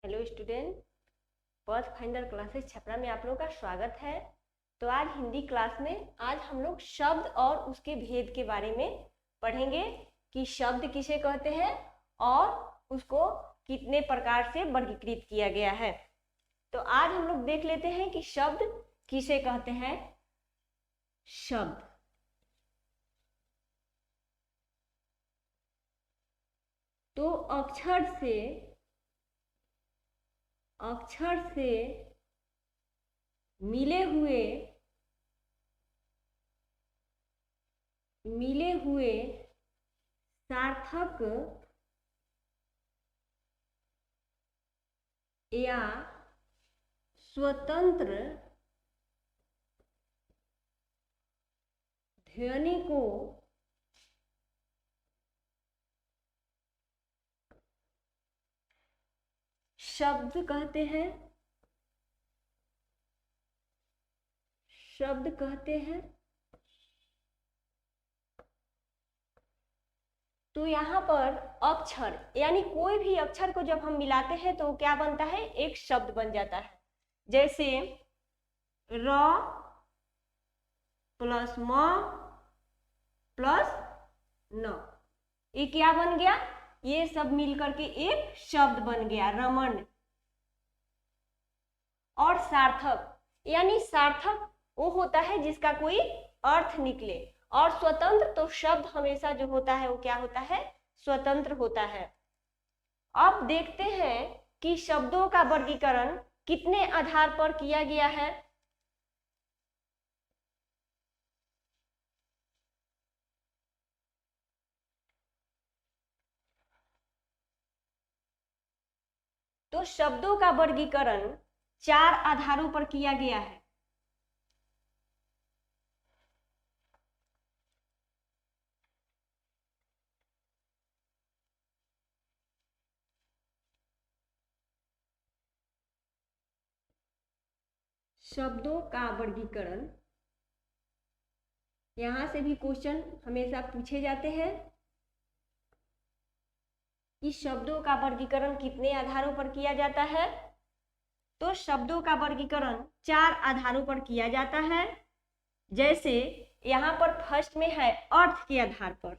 Hello student, पथ finder classes Chhapra में आप लोगों का स्वागत है। तो आज हिंदी क्लास में आज हम लोग शब्द और उसके भेद के बारे में पढ़ेंगे कि शब्द किसे कहते हैं और उसको कितने प्रकार से वर्गीकृत किया गया है। तो आज हम लोग देख लेते हैं कि शब्द किसे कहते हैं। शब्द तो अक्षर से मिले हुए सार्थक या स्वतंत्र ध्वनि को शब्द कहते हैं। तो यहाँ पर अक्षर यानी कोई भी अक्षर को जब हम मिलाते हैं तो क्या बनता है, एक शब्द बन जाता है। जैसे र प्लस म प्लस न, ये क्या बन गया, ये सब मिलकर के एक शब्द बन गया, रमन। और सार्थक यानी सार्थक वो होता है जिसका कोई अर्थ निकले, और स्वतंत्र तो शब्द हमेशा जो होता है वो क्या होता है, स्वतंत्र होता है। अब देखते हैं कि शब्दों का वर्गीकरण कितने आधार पर किया गया है। तो शब्दों का वर्गीकरण 4 आधारों पर किया गया है। शब्दों का वर्गीकरण, यहां से भी क्वेश्चन हमेशा पूछे जाते हैं कि शब्दों का वर्गीकरण कितने आधारों पर किया जाता है। तो शब्दों का वर्गीकरण 4 आधारों पर किया जाता है। जैसे यहाँ पर फर्स्ट में है अर्थ के आधार पर।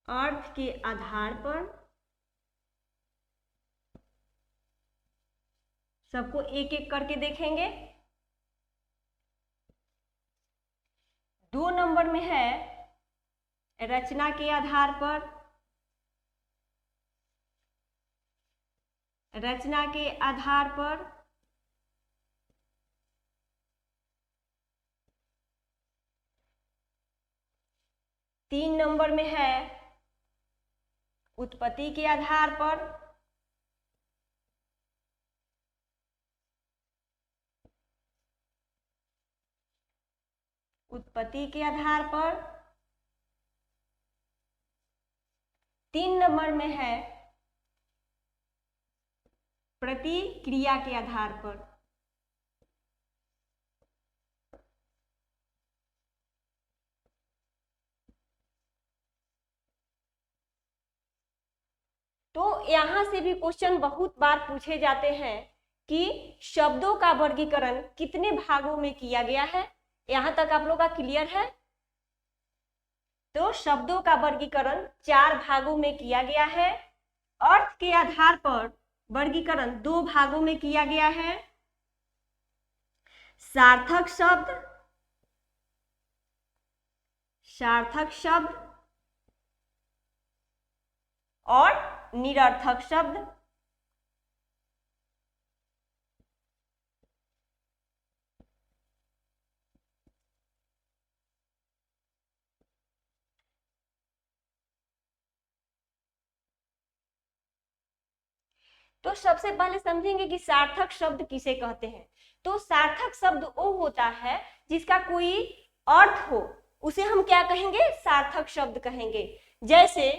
अर्थ के आधार पर सबको एक एक करके देखेंगे। 2 नंबर में है रचना के आधार पर। रचना के आधार पर 3 नंबर में है उत्पत्ति के आधार पर। उत्पत्ति के आधार पर 3 नंबर में है प्रतिक्रिया के आधार पर। तो यहां से भी क्वेश्चन बहुत बार पूछे जाते हैं कि शब्दों का वर्गीकरण कितने भागों में किया गया है। यहां तक आप लोग का क्लियर है। तो शब्दों का वर्गीकरण 4 भागों में किया गया है। अर्थ के आधार पर वर्गीकरण 2 भागों में किया गया है। सार्थक शब्द और निरर्थक शब्द। तो सबसे पहले समझेंगे कि सार्थक शब्द किसे कहते हैं। तो सार्थक शब्द वो होता है जिसका कोई अर्थ हो, उसे हम क्या कहेंगे, सार्थक शब्द कहेंगे। जैसे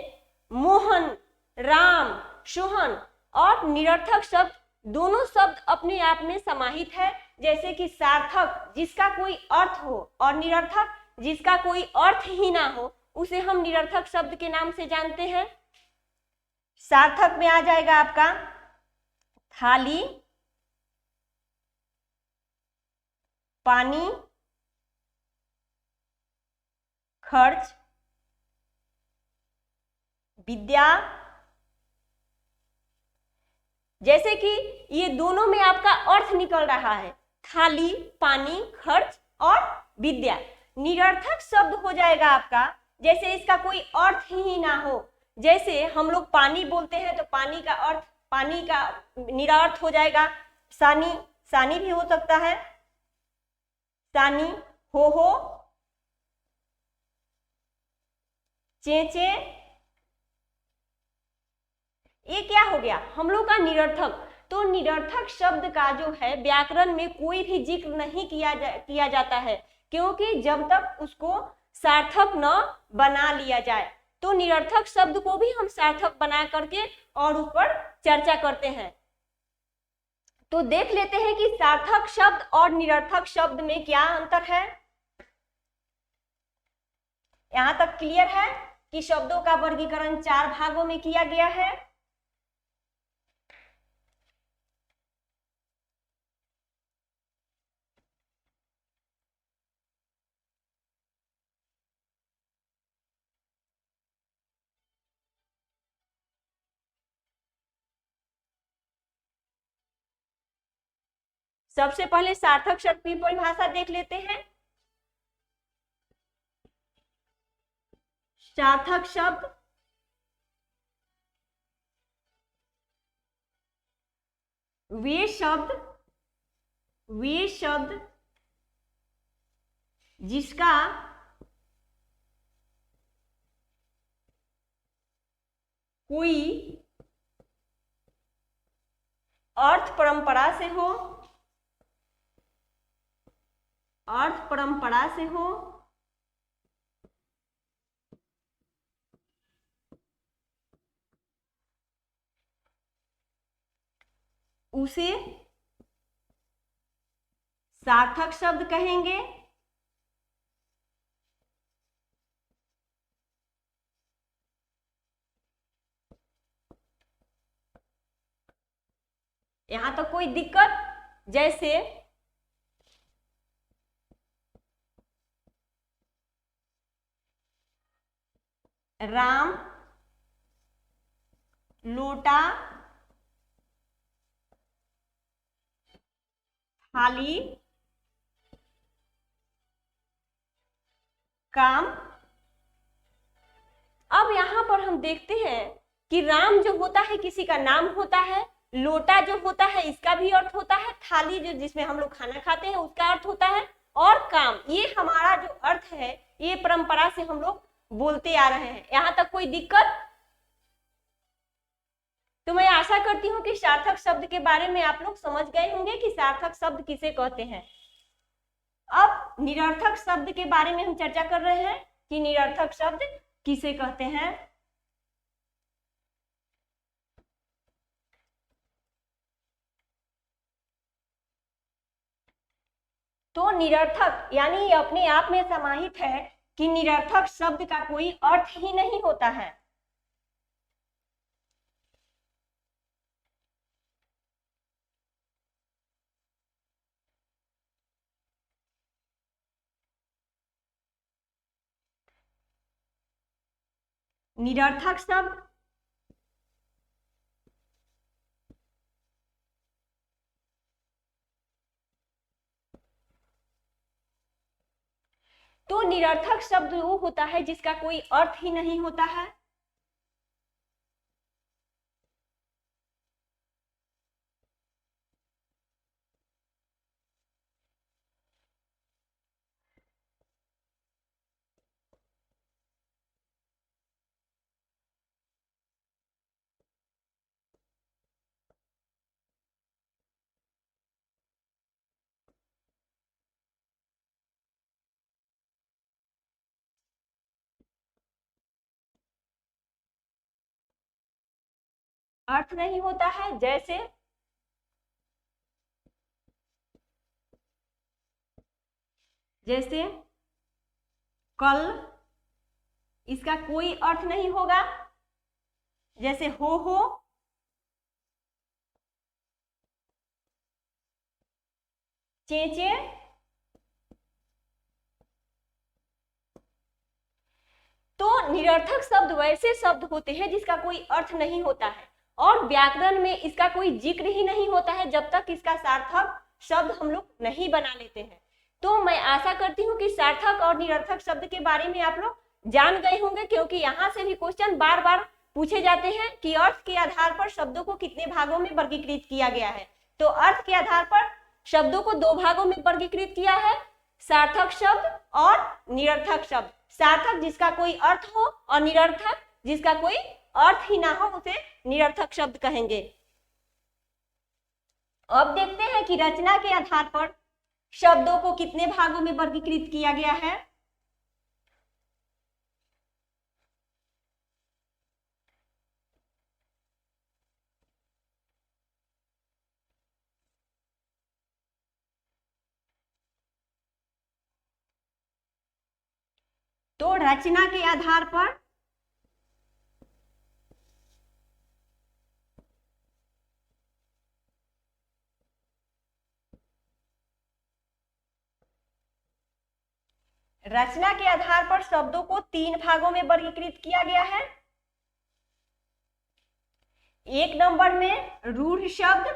मोहन, राम, सोहन। और निरर्थक शब्द, दोनों शब्द अपने आप में समाहित है। जैसे कि सार्थक जिसका कोई अर्थ हो और निरर्थक जिसका कोई अर्थ ही ना हो, उसे हम निरर्थक शब्द के नाम से जानते हैं। सार्थक में आ जाएगा आपका थाली, पानी, खर्च, विद्या। जैसे कि ये दोनों में आपका अर्थ निकल रहा है, थाली, पानी, खर्च और विद्या। निरर्थक शब्द हो जाएगा आपका जैसे इसका कोई अर्थ ही ना हो। जैसे हम लोग पानी बोलते हैं तो पानी का अर्थ, पानी का निरार्थ हो जाएगा सानी, सानी भी हो सकता है, सानी, हो, चेचे। ये क्या हो गया हम लोग का निरर्थक। तो निरर्थक शब्द का जो है व्याकरण में कोई भी जिक्र नहीं किया जाता है, क्योंकि जब तक उसको सार्थक न बना लिया जाए। तो निरर्थक शब्द को भी हम सार्थक बना करके और उस पर चर्चा करते हैं। तो देख लेते हैं कि सार्थक शब्द और निरर्थक शब्द में क्या अंतर है। यहां तक क्लियर है कि शब्दों का वर्गीकरण 4 भागों में किया गया है। सबसे पहले सार्थक शब्द की परिभाषा देख लेते हैं। सार्थक शब्द वे शब्द जिसका कोई अर्थ परंपरा से हो, अर्थ परंपरा से हो, उसे सार्थक शब्द कहेंगे। यहां तक कोई दिक्कत? जैसे राम लोटा, थाली, काम। अब यहां पर हम देखते हैं कि राम जो होता है किसी का नाम होता है, लोटा जो होता है इसका भी अर्थ होता है, थाली जो जिसमें हम लोग खाना खाते हैं उसका अर्थ होता है, और काम, ये हमारा जो अर्थ है ये परंपरा से हम लोग बोलते आ रहे हैं। यहां तक कोई दिक्कत? तो मैं आशा करती हूँ कि सार्थक शब्द के बारे में आप लोग समझ गए होंगे कि सार्थक शब्द किसे कहते हैं। अब निरर्थक शब्द के बारे में हम चर्चा कर रहे हैं कि निरर्थक शब्द किसे कहते हैं। तो निरर्थक यानी ये अपने आप में समाहित है कि निरर्थक शब्द का कोई अर्थ ही नहीं होता है। निरर्थक शब्द तो निरर्थक शब्द वो होता है जिसका कोई अर्थ ही नहीं होता है। अर्थ नहीं होता है, जैसे जैसे कल, इसका कोई अर्थ नहीं होगा, जैसे हो, चेचे, तो निरर्थक शब्द वैसे शब्द होते हैं जिसका कोई अर्थ नहीं होता है और व्याकरण में इसका कोई जिक्र ही नहीं होता है जब तक इसका सार्थक शब्द हम लोग नहीं बना लेते हैं। तो मैं आशा करती हूँ कि सार्थक और निरर्थक शब्द के बारे में आप लोग जान गए होंगे, क्योंकि यहाँ से भी क्वेश्चन बार बार पूछे जाते हैं कि अर्थ के आधार पर शब्दों को कितने भागों में वर्गीकृत किया गया है। तो अर्थ के आधार पर शब्दों को 2 भागों में वर्गीकृत किया है, सार्थक शब्द और निरर्थक शब्द। सार्थक जिसका कोई अर्थ हो और निरर्थक जिसका कोई अर्थ ही ना हो उसे निरर्थक शब्द कहेंगे। अब देखते हैं कि रचना के आधार पर शब्दों को कितने भागों में वर्गीकृत किया गया है। तो रचना के आधार पर शब्दों को 3 भागों में वर्गीकृत किया गया है। 1 नंबर में रूढ़ शब्द,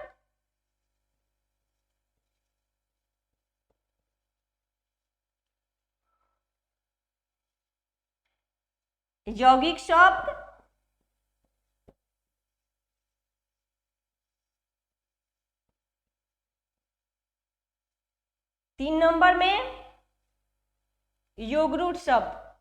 यौगिक शब्द, तीन नंबर में योगरूढ़ शब्द।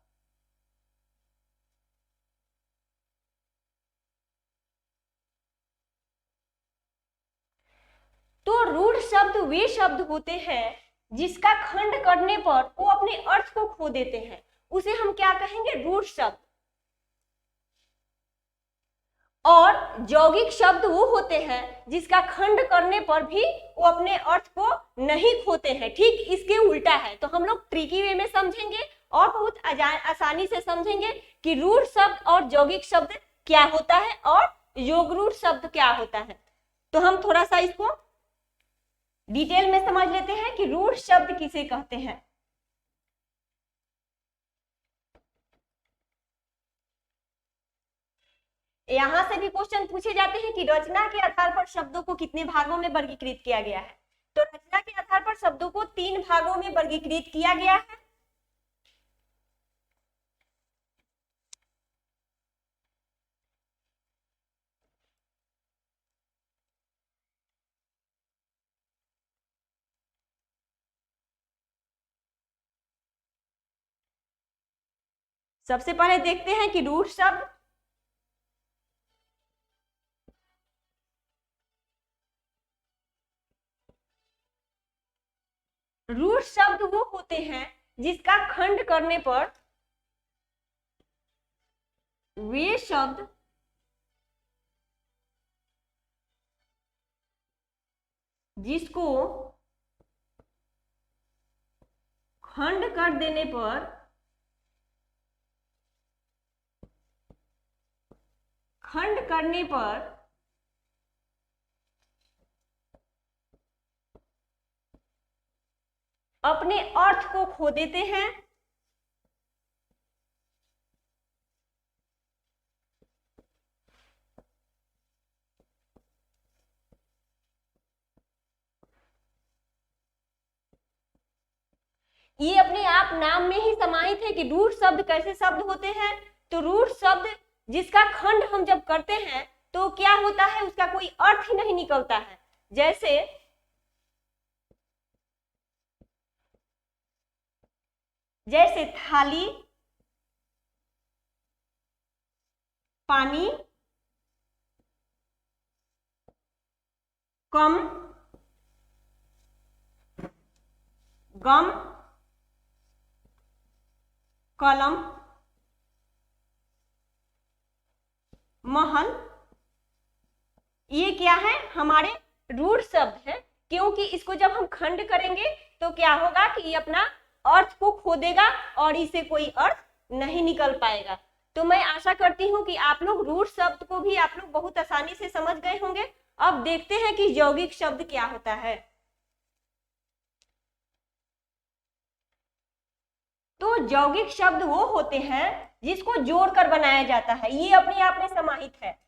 तो रूढ़ शब्द वे शब्द होते हैं जिसका खंड करने पर वो अपने अर्थ को खो देते हैं, उसे हम क्या कहेंगे? रूढ़ शब्द। और यौगिक शब्द वो होते हैं जिसका खंड करने पर भी वो अपने अर्थ को नहीं खोते हैं। ठीक इसके उल्टा है, तो हम लोग ट्रिकी वे में समझेंगे और बहुत आसानी से समझेंगे कि रूढ़ शब्द और यौगिक शब्द क्या होता है और योगरूढ़ शब्द क्या होता है। तो हम थोड़ा सा इसको डिटेल में समझ लेते हैं कि रूढ़ शब्द किसे कहते हैं। यहां से भी क्वेश्चन पूछे जाते हैं कि रचना के आधार पर शब्दों को कितने भागों में वर्गीकृत किया गया है। तो रचना के आधार पर शब्दों को 3 भागों में वर्गीकृत किया गया है। सबसे पहले देखते हैं कि रूढ़ शब्द। रूढ़ शब्द वो होते हैं जिसका खंड करने पर वे शब्द जिसको खंड कर देने पर अपने अर्थ को खो देते हैं। ये अपने आप नाम में ही समाहित है कि रूढ़ शब्द कैसे शब्द होते हैं। तो रूढ़ शब्द जिसका खंड हम जब करते हैं तो क्या होता है, उसका कोई अर्थ ही नहीं निकलता है। जैसे थाली, पानी, कम, गम, कलम, महल, ये क्या है? हमारे रूढ़ शब्द है, क्योंकि इसको जब हम खंड करेंगे तो क्या होगा कि ये अपना अर्थ को खो देगा और इसे कोई अर्थ नहीं निकल पाएगा। तो मैं आशा करती हूँ कि आप लोग रूट शब्द को भी आप लोग बहुत आसानी से समझ गए होंगे। अब देखते हैं कि यौगिक शब्द क्या होता है। तो यौगिक शब्द वो होते हैं जिसको जोड़कर बनाया जाता है, ये अपने आप में समाहित है।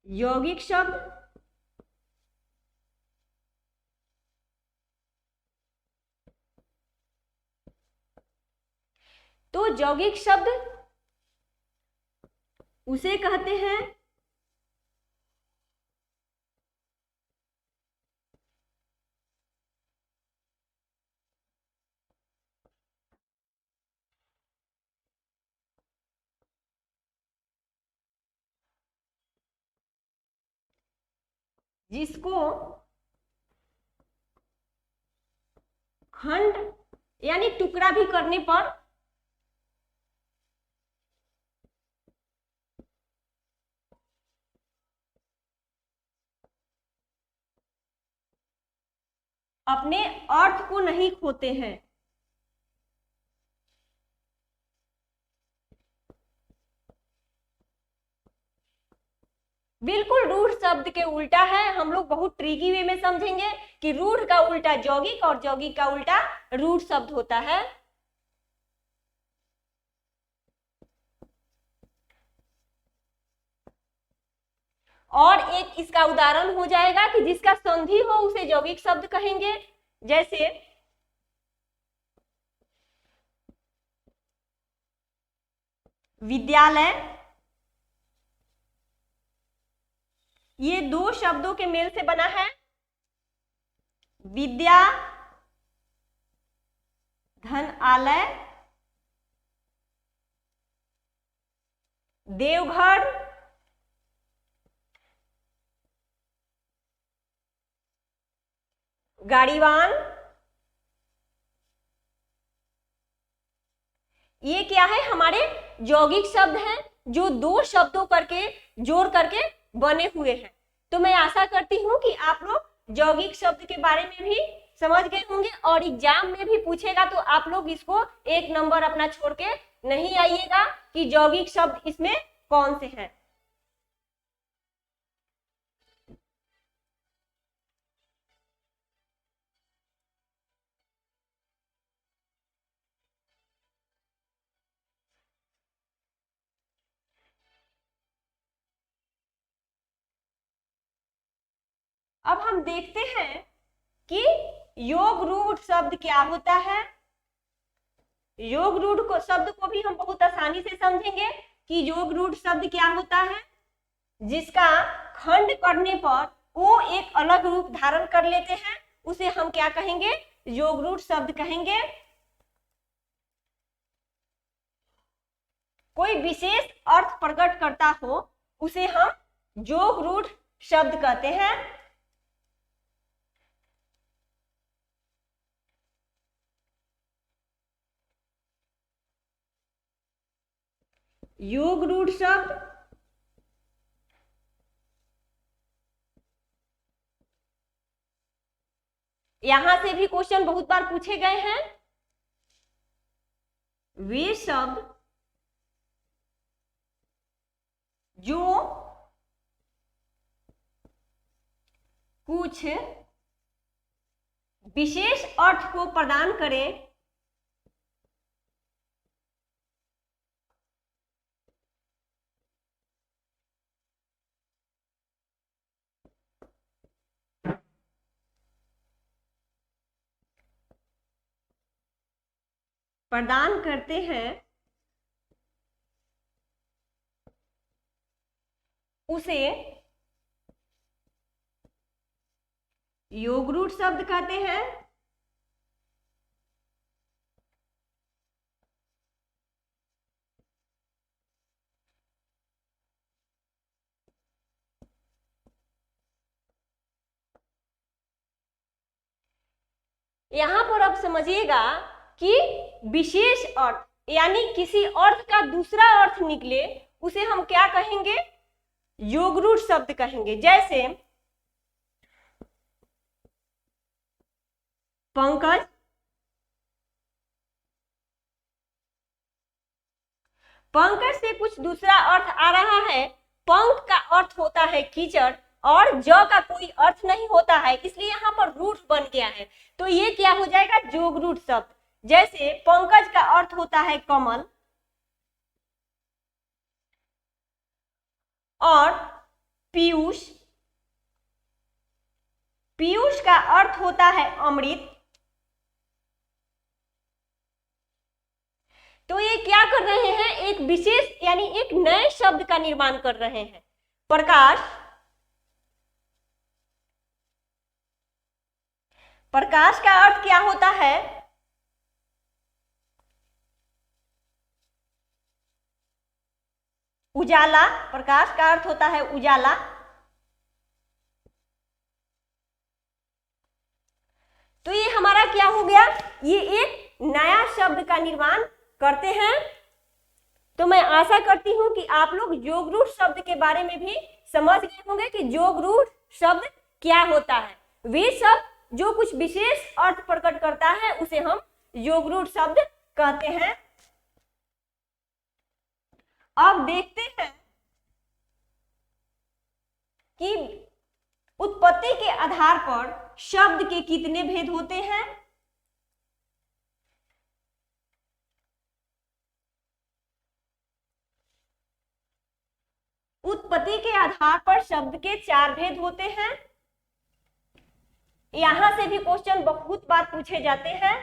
यौगिक शब्द तो यौगिक शब्द उसे कहते हैं जिसको खंड यानी टुकड़ा भी करने पर अपने अर्थ को नहीं खोते हैं। बिल्कुल रूढ़ शब्द के उल्टा है। हम लोग बहुत ट्रिकी वे में समझेंगे कि रूढ़ का उल्टा यौगिक और यौगिक का उल्टा रूढ़ शब्द होता है। और एक इसका उदाहरण हो जाएगा कि जिसका संधि हो उसे यौगिक शब्द कहेंगे। जैसे विद्यालय, ये दो शब्दों के मेल से बना है। विद्या धन आलय, देवघर गाड़ीवान। ये क्या है, हमारे यौगिक शब्द हैं जो दो शब्दों करके जोड़ करके बने हुए हैं। तो मैं आशा करती हूँ कि आप लोग यौगिक शब्द के बारे में भी समझ गए होंगे और एग्जाम में भी पूछेगा तो आप लोग इसको एक नंबर अपना छोड़ के नहीं आइएगा कि यौगिक शब्द इसमें कौन से हैं। अब हम देखते हैं कि योग रूढ़ शब्द क्या होता है। योग रूढ़ को शब्द को भी हम बहुत आसानी से समझेंगे कि योग रूढ़ शब्द क्या होता है। जिसका खंड करने पर वो एक अलग रूप धारण कर लेते हैं, उसे हम क्या कहेंगे, योग रूढ़ शब्द कहेंगे। कोई विशेष अर्थ प्रकट करता हो उसे हम योग रूढ़ शब्द कहते हैं। योग रूढ़ शब्द यहां से भी क्वेश्चन बहुत बार पूछे गए हैं। वे शब्द जो कुछ विशेष अर्थ को प्रदान करें प्रदान करते हैं उसे योग रूढ़ शब्द कहते हैं। यहाँ पर आप समझिएगा कि विशेष अर्थ यानी किसी अर्थ का दूसरा अर्थ निकले उसे हम क्या कहेंगे, योगरूढ़ शब्द कहेंगे। जैसे पंकज, पंकज से कुछ दूसरा अर्थ आ रहा है। पंक का अर्थ होता है कीचड़ और ज का कोई अर्थ नहीं होता है, इसलिए यहाँ पर रूढ़ बन गया है। तो ये क्या हो जाएगा, जोगरूढ़ शब्द। जैसे पंकज का अर्थ होता है कमल और पीयूष, पीयूष का अर्थ होता है अमृत। तो ये क्या कर रहे हैं, एक विशेष यानी एक नए शब्द का निर्माण कर रहे हैं। प्रकाश, प्रकाश का अर्थ क्या होता है, उजाला। प्रकाश का अर्थ होता है उजाला। तो ये हमारा क्या हो गया, ये एक नया शब्द का निर्माण करते हैं। तो मैं आशा करती हूं कि आप लोग योगरूढ़ शब्द के बारे में भी समझ गए होंगे कि योगरूढ़ शब्द क्या होता है। वे शब्द जो कुछ विशेष अर्थ प्रकट करता है उसे हम योगरूढ़ शब्द कहते हैं। अब देखते हैं कि उत्पत्ति के आधार पर शब्द के कितने भेद होते हैं। उत्पत्ति के आधार पर शब्द के 4 भेद होते हैं। यहां से भी क्वेश्चन बहुत बार पूछे जाते हैं।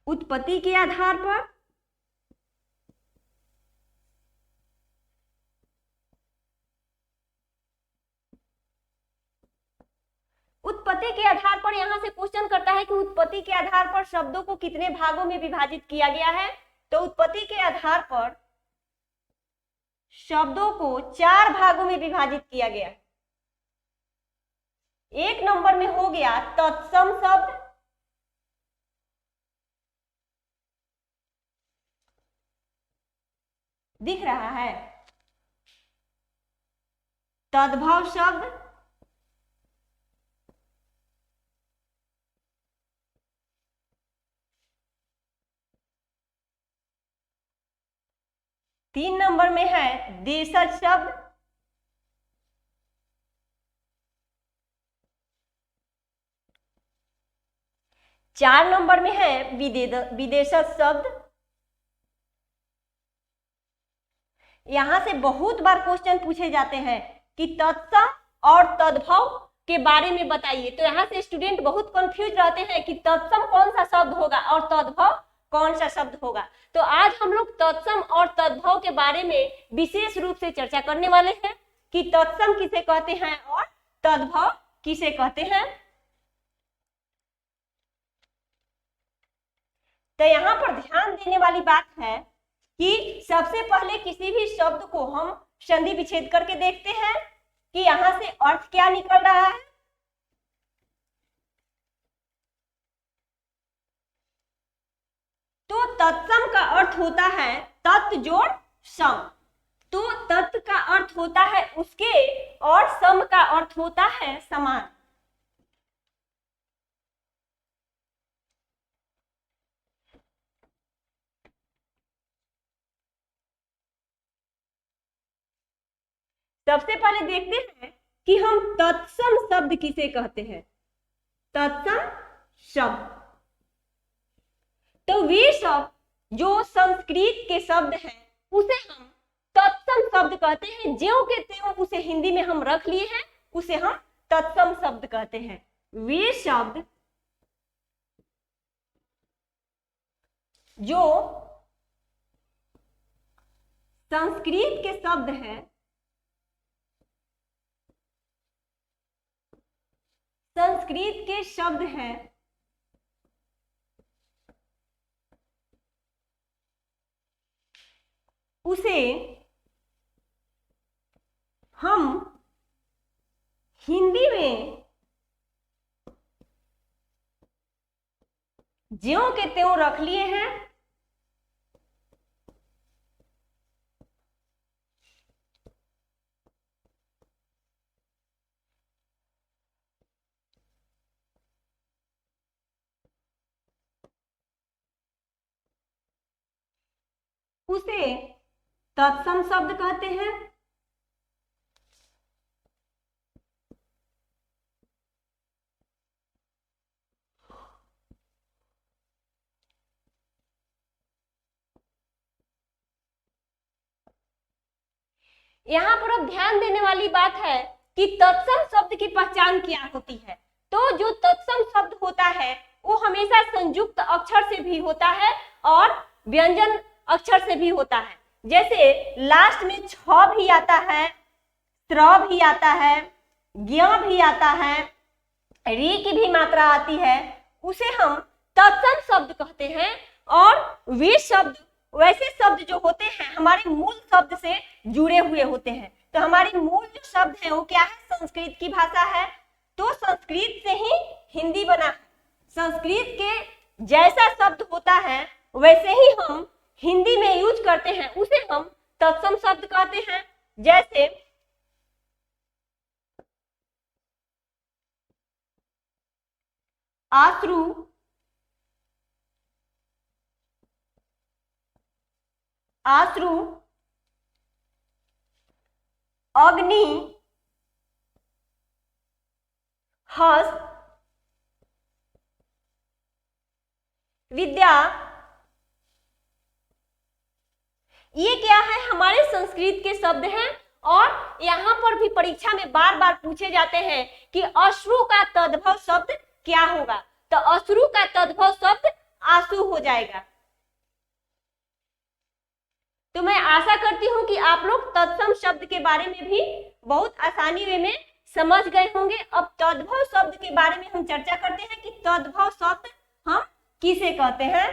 उत्पत्ति के आधार पर, उत्पत्ति के आधार पर यहां से क्वेश्चन करता है कि उत्पत्ति के आधार पर शब्दों को कितने भागों में विभाजित किया गया है। तो उत्पत्ति के आधार पर शब्दों को 4 भागों में विभाजित किया गया। 1 नंबर में हो गया तत्सम शब्द, दिख रहा है, तद्भव शब्द, तीन नंबर में है देशज शब्द, चार नंबर में है विदेशज शब्द। यहां से बहुत बार क्वेश्चन पूछे जाते हैं कि तत्सम और तद्भव के बारे में बताइए। तो यहाँ से स्टूडेंट बहुत कंफ्यूज रहते हैं कि तत्सम कौन सा शब्द होगा और तद्भव कौन सा शब्द होगा। तो आज हम लोग तत्सम और तद्भव के बारे में विशेष रूप से चर्चा करने वाले हैं कि तत्सम किसे कहते हैं और तद्भव किसे कहते हैं। तो यहाँ पर ध्यान देने वाली बात है कि सबसे पहले किसी भी शब्द को हम संधि विच्छेद करके देखते हैं कि यहां से अर्थ क्या निकल रहा है। तो तत्सम का अर्थ होता है तत् जोड़ सम। तो तत् का अर्थ होता है उसके और सम का अर्थ होता है समान। सबसे पहले देखते हैं कि हम तत्सम शब्द किसे कहते हैं। तत्सम शब्द तो वे शब्द जो संस्कृत के शब्द हैं उसे हम तत्सम शब्द कहते हैं। ज्यों के त्यों उसे हिंदी में हम रख लिए हैं, उसे हम तत्सम शब्द कहते हैं। वे शब्द जो संस्कृत के शब्द हैं, संस्कृत के शब्द हैं, उसे हम हिंदी में ज्यों के त्यों रख लिए हैं। उसे तत्सम शब्द कहते हैं। यहाँ पर अब ध्यान देने वाली बात है कि तत्सम शब्द की पहचान क्या होती है। तो जो तत्सम शब्द होता है वो हमेशा संयुक्त अक्षर से भी होता है और व्यंजन अक्षर से भी होता है। जैसे लास्ट में छ भी आता है, त्र भी आता है, ज्ञ भी आता है, री की भी मात्रा आती है, उसे हम तत्सम शब्द कहते हैं। और वे शब्द वैसे शब्द जो होते हैं हमारे मूल शब्द से जुड़े हुए होते हैं। तो हमारी मूल जो शब्द है वो क्या है, संस्कृत की भाषा है। तो संस्कृत से ही हिंदी बना है। संस्कृत के जैसा शब्द होता है वैसे ही हम हिंदी में यूज करते हैं, उसे हम तत्सम शब्द कहते हैं। जैसे आश्रु, आश्रु, अग्नि, हस्त, विद्या, ये क्या है, हमारे संस्कृत के शब्द हैं। और यहाँ पर भी परीक्षा में बार बार पूछे जाते हैं कि अश्रु का तद्भव शब्द क्या होगा। तो अश्रु का तद्भव शब्द आंसू हो जाएगा। तो मैं आशा करती हूँ कि आप लोग तत्सम शब्द के बारे में भी बहुत आसानी वे में समझ गए होंगे। अब तद्भव शब्द के बारे में हम चर्चा करते हैं कि तद्भव शब्द हम किसे कहते हैं।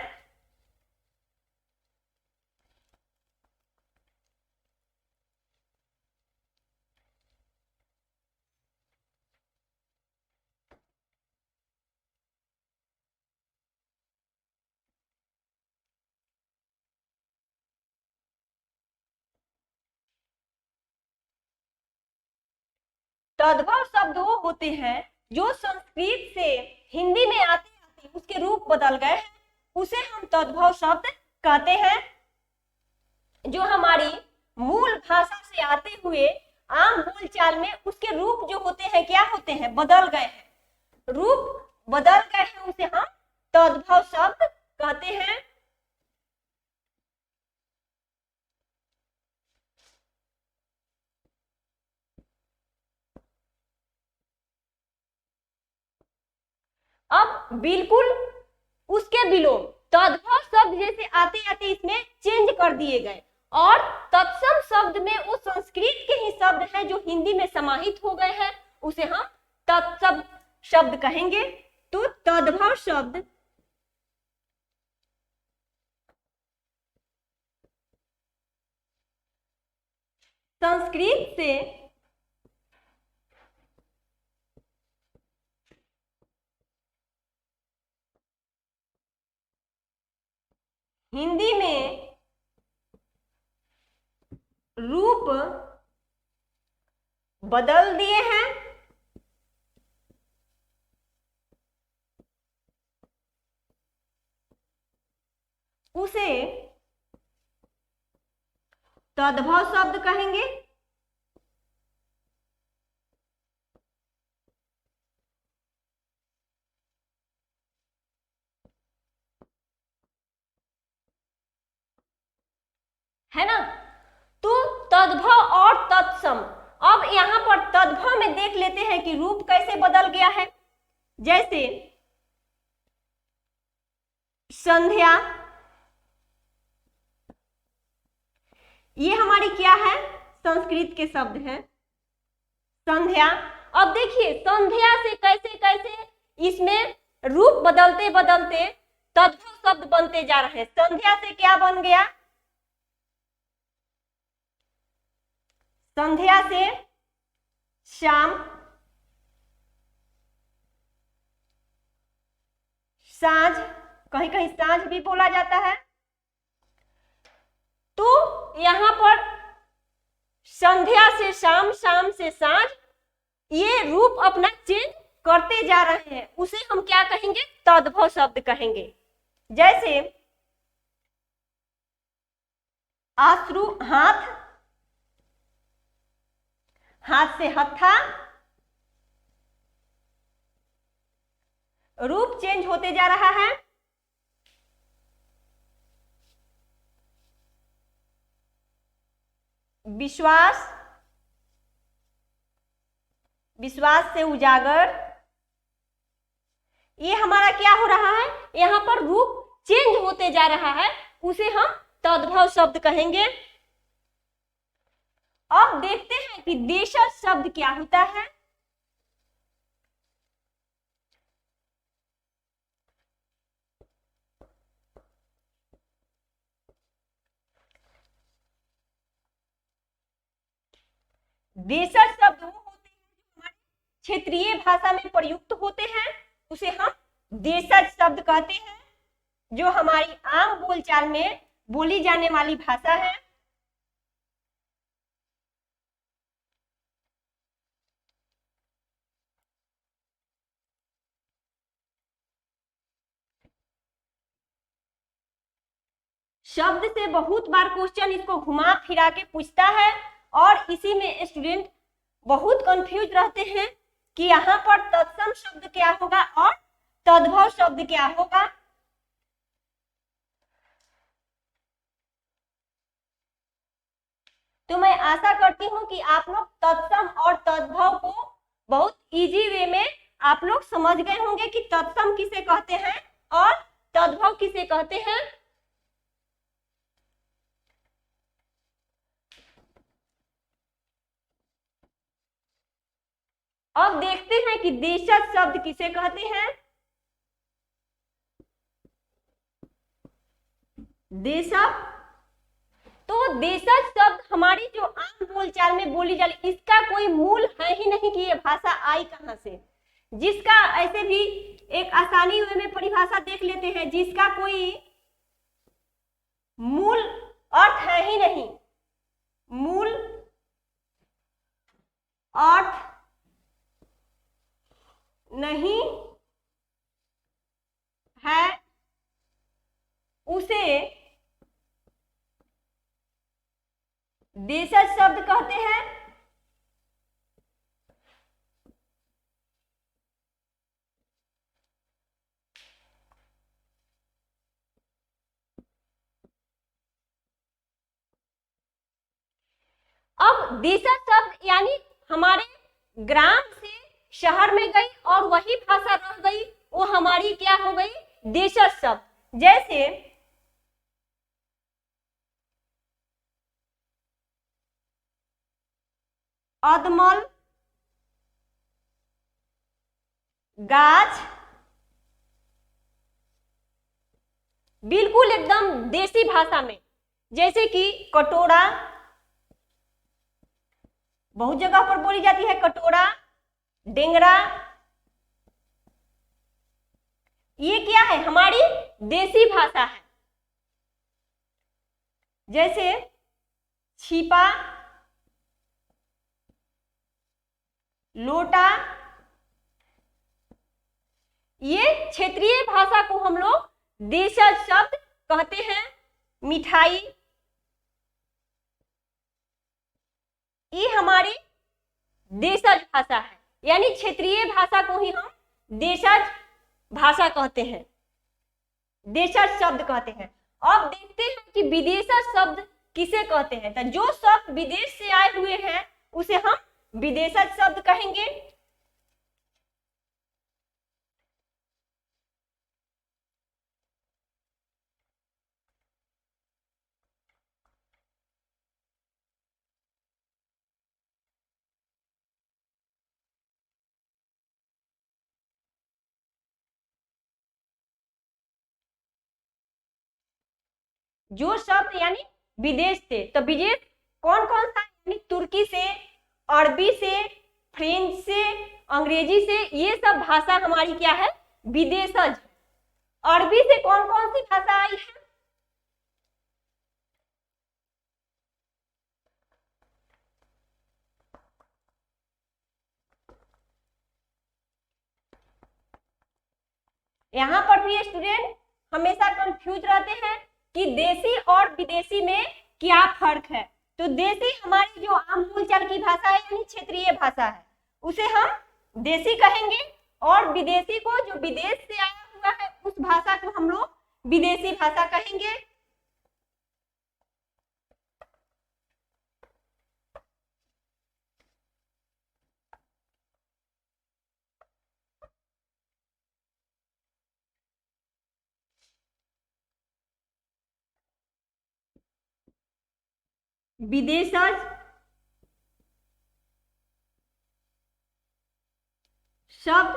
तद्भव शब्द वो होते हैं जो संस्कृत से हिंदी में आते आते उसके रूप बदल गए हैं, उसे हम तद्भव शब्द कहते हैं। जो हमारी मूल भाषा से आते हुए आम बोलचाल में उसके रूप जो होते हैं क्या होते हैं, बदल गए हैं, रूप बदल गए हैं, उसे हम तद्भव शब्द कहते हैं। अब बिल्कुल उसके विलोम तद्भव शब्द जैसे आते आते इसमें चेंज कर दिए गए और तत्सम शब्द में वो संस्कृत के ही शब्द हैं जो हिंदी में समाहित हो गए हैं, उसे हम तत्सम शब्द कहेंगे। तो तद्भव शब्द संस्कृत से हिंदी में रूप बदल दिए हैं। उसे तद्भव शब्द कहेंगे। है ना। तो तद्भव और तत्सम, अब यहां पर तद्भव में देख लेते हैं कि रूप कैसे बदल गया है। जैसे संध्या, ये हमारी क्या है, संस्कृत के शब्द है संध्या। अब देखिए संध्या से कैसे कैसे इसमें रूप बदलते बदलते तद्भव शब्द बनते जा रहे हैं। संध्या से क्या बन गया, संध्या से शाम, साँझ, कहीं कहीं साँझ भी बोला जाता है। तो यहाँ पर संध्या से शाम, शाम से साँझ, ये रूप अपना चेंज करते जा रहे हैं, उसे हम क्या कहेंगे? तद्भव शब्द कहेंगे। जैसे आश्रु हाथ, हाथ से हत्था, रूप चेंज होते जा रहा है। विश्वास, विश्वास से उजागर, ये हमारा क्या हो रहा है? यहाँ पर रूप चेंज होते जा रहा है, उसे हम तद्भव शब्द कहेंगे। अब देखते हैं कि देशज शब्द क्या होता है। देशज शब्द वो होते हैं जो हमारे क्षेत्रीय भाषा में प्रयुक्त होते हैं, उसे हम देशज शब्द कहते हैं। जो हमारी आम बोलचाल में बोली जाने वाली भाषा है। शब्द से बहुत बार क्वेश्चन इसको घुमा फिरा के पूछता है और इसी में स्टूडेंट बहुत कंफ्यूज रहते हैं कि यहाँ पर तत्सम शब्द क्या होगा और तद्भव शब्द क्या होगा। तो मैं आशा करती हूँ कि आप लोग तत्सम और तद्भव को बहुत इजी वे में आप लोग समझ गए होंगे कि तत्सम किसे कहते हैं और तद्भव किसे कहते हैं। अब देखते हैं कि देशज शब्द किसे कहते हैं। देशज, तो देशज शब्द हमारी जो आम बोलचाल में बोली जाती, इसका कोई मूल है ही नहीं कि ये भाषा आई कहां से। जिसका ऐसे भी एक आसानी में परिभाषा देख लेते हैं, जिसका कोई मूल अर्थ है ही नहीं, मूल अर्थ नहीं है, उसे देशज शब्द कहते हैं। अब देशज शब्द यानी हमारे ग्राम से शहर में गई और वही भाषा रह गई, वो हमारी क्या हो गई? देशज शब्द। जैसे अदमल, गाछ, बिल्कुल एकदम देसी भाषा में। जैसे कि कटोरा, बहुत जगह पर बोली जाती है कटोरा, डेंगरा, ये क्या है? हमारी देसी भाषा है। जैसे छिपा, लोटा, ये क्षेत्रीय भाषा को हम लोग देशज शब्द कहते हैं। मिठाई, ये हमारी देशज भाषा है, यानी क्षेत्रीय भाषा को ही हम देशज भाषा कहते हैं, देशज शब्द कहते हैं। अब देखते हैं कि विदेशज शब्द किसे कहते हैं। तो जो शब्द विदेश से आए हुए हैं उसे हम विदेशज शब्द कहेंगे। जो शब्द यानी विदेश से, तो विदेश कौन कौन सा यानी तुर्की से, अरबी से, फ्रेंच से, अंग्रेजी से, ये सब भाषा हमारी क्या है, विदेशज। अरबी से कौन कौन सी भाषा आई है? यहाँ पर भी स्टूडेंट हमेशा कंफ्यूज रहते हैं कि देसी और विदेशी में क्या फर्क है। तो देसी हमारी जो आम बोलचाल की भाषा है यानी क्षेत्रीय भाषा है, उसे हम देसी कहेंगे, और विदेशी को, जो विदेश से आया हुआ है, उस भाषा को हम लोग विदेशी भाषा कहेंगे। विदेशज शब्द,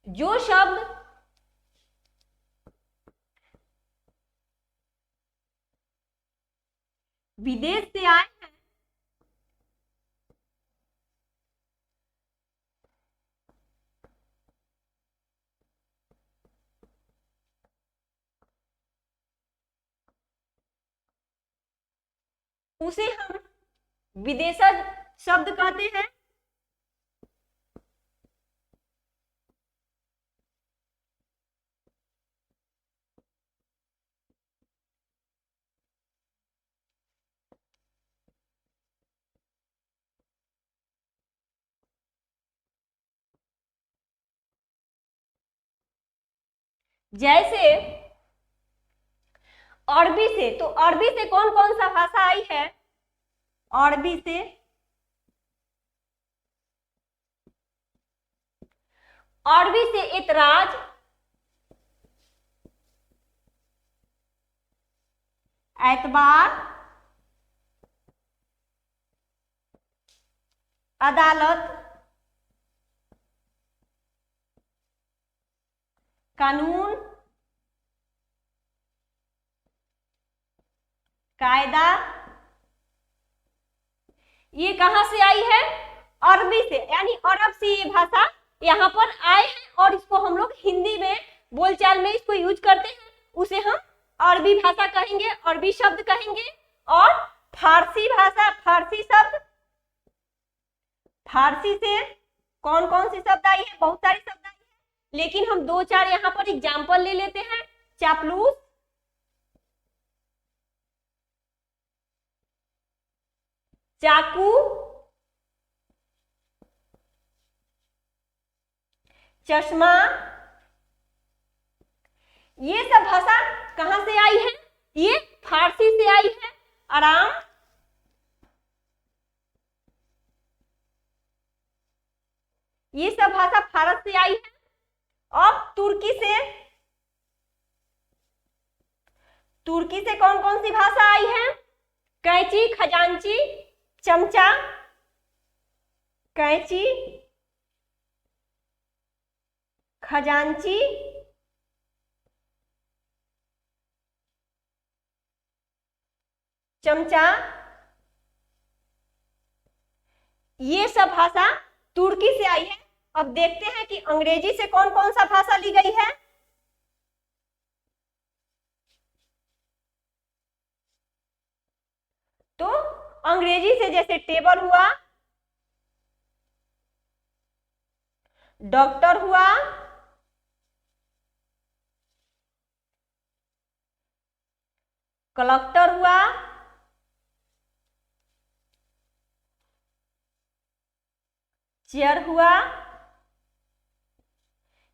जो शब्द विदेश से आए हैं, उसे हम विदेशज शब्द कहते हैं। जैसे अरबी से, तो अरबी से कौन कौन सा भाषा आई है? अरबी से एतराज, एतबार, अदालत, कानून, कायदा, ये कहां से आई है? अरबी से, यानी अरब से ये भाषा यहाँ पर आए हैं और इसको हम लोग हिंदी में बोलचाल में इसको यूज करते हैं, उसे हम अरबी भाषा कहेंगे, अरबी शब्द कहेंगे। और फारसी भाषा, फारसी शब्द, फारसी से कौन कौन सी शब्द आई है? बहुत सारी शब्द आई है, लेकिन हम दो चार यहाँ पर एग्जाम्पल ले लेते हैं। चापलूस, चाकू, चश्मा, ये सब भाषा कहां से आई है? ये फारसी से आई है। आराम, ये सब भाषा भारत से आई है। अब तुर्की से कौन कौन सी भाषा आई है? कैंची, खजांची, चमचा, कैंची, खजांची, चमचा, ये सब भाषा तुर्की से आई है। अब देखते हैं कि अंग्रेजी से कौन कौन सा भाषा ली गई है। तो अंग्रेजी से जैसे टेबल हुआ, डॉक्टर हुआ, कलेक्टर हुआ, चेयर हुआ,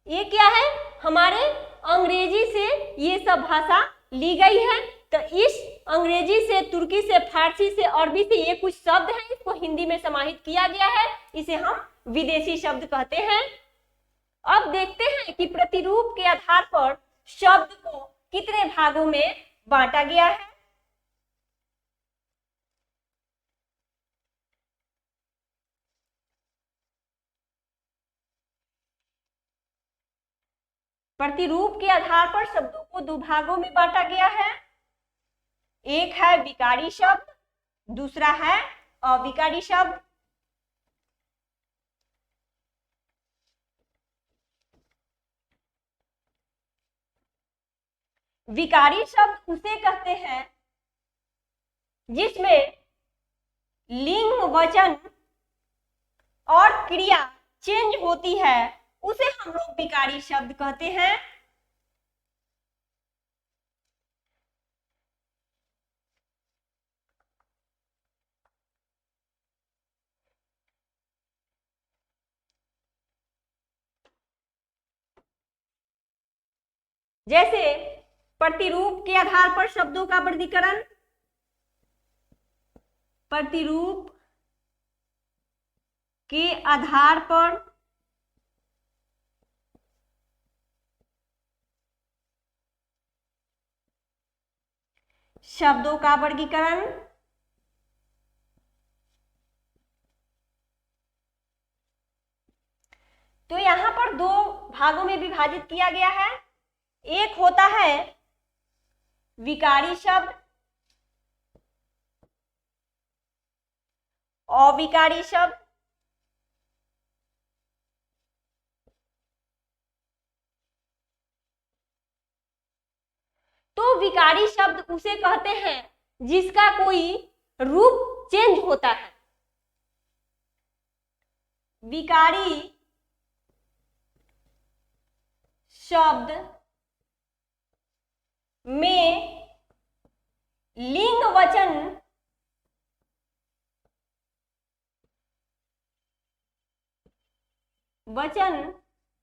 ये क्या है? हमारे अंग्रेजी से ये सब भाषा ली गई है। तो इस अंग्रेजी से, तुर्की से, फारसी से, अरबी से ये कुछ शब्द हैं, इसको हिंदी में समाहित किया गया है, इसे हम विदेशी शब्द कहते हैं। अब देखते हैं कि प्रतिरूप के आधार पर शब्द को कितने भागों में बांटा गया है। प्रतिरूप के आधार पर शब्दों को दो भागों में बांटा गया है। एक है विकारी शब्द, दूसरा है अविकारी शब्द। विकारी शब्द उसे कहते हैं जिसमें लिंग, वचन और क्रिया चेंज होती है, उसे हम लोग विकारी शब्द कहते हैं। जैसे प्रतिरूप के आधार पर शब्दों का वर्गीकरण, प्रतिरूप के आधार पर शब्दों का वर्गीकरण, तो यहां पर दो भागों में विभाजित किया गया है। एक होता है विकारी शब्द, अविकारी शब्द। तो विकारी शब्द उसे कहते हैं जिसका कोई रूप चेंज होता है। विकारी शब्द में लिंग, वचन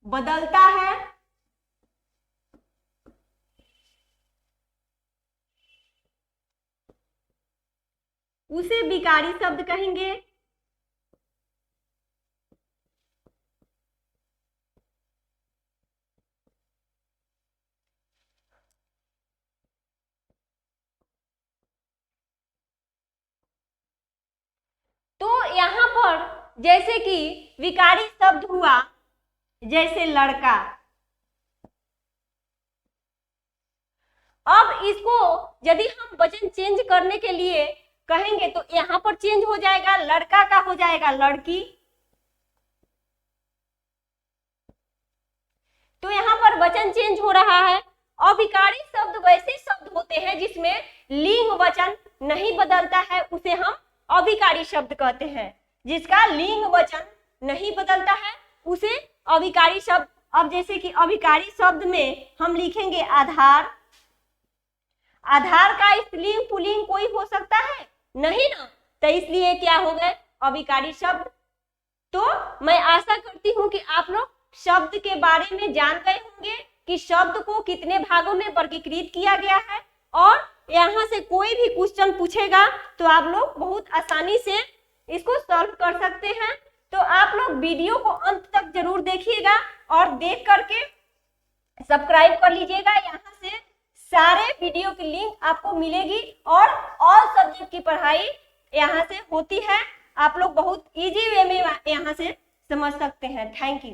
बदलता है, उसे विकारी शब्द कहेंगे। तो यहाँ पर जैसे कि विकारी शब्द हुआ, जैसे लड़का, अब इसको यदि हम वचन चेंज करने के लिए कहेंगे तो यहाँ पर चेंज हो जाएगा, लड़का का हो जाएगा लड़की। तो यहाँ पर वचन चेंज हो रहा है। अविकारी शब्द वैसे शब्द होते हैं जिसमें लिंग, वचन नहीं बदलता है, उसे हम अविकारी शब्द कहते हैं। जिसका लिंग, वचन नहीं बदलता है उसे अविकारी शब्द। अब जैसे कि अविकारी शब्द में हम लिखेंगे आधार। आधार का स्त्रीलिंग, पुल्लिंग कोई हो सकता है नहीं ना, तो इसलिए क्या हो गए अविकारी शब्द। तो मैं आशा करती हूं कि आप लोग शब्द के बारे में जान गए होंगे कि शब्द को कितने भागों में वर्गीकृत किया गया है, और यहाँ से कोई भी क्वेश्चन पूछेगा तो आप लोग बहुत आसानी से इसको सॉल्व कर सकते हैं। तो आप लोग वीडियो को अंत तक जरूर देखिएगा और देख करके सब्सक्राइब कर लीजिएगा। यहाँ से सारे वीडियो की लिंक आपको मिलेगी और ऑल सब्जेक्ट की पढ़ाई यहाँ से होती है। आप लोग बहुत इजी वे में यहाँ से समझ सकते हैं। Thank you.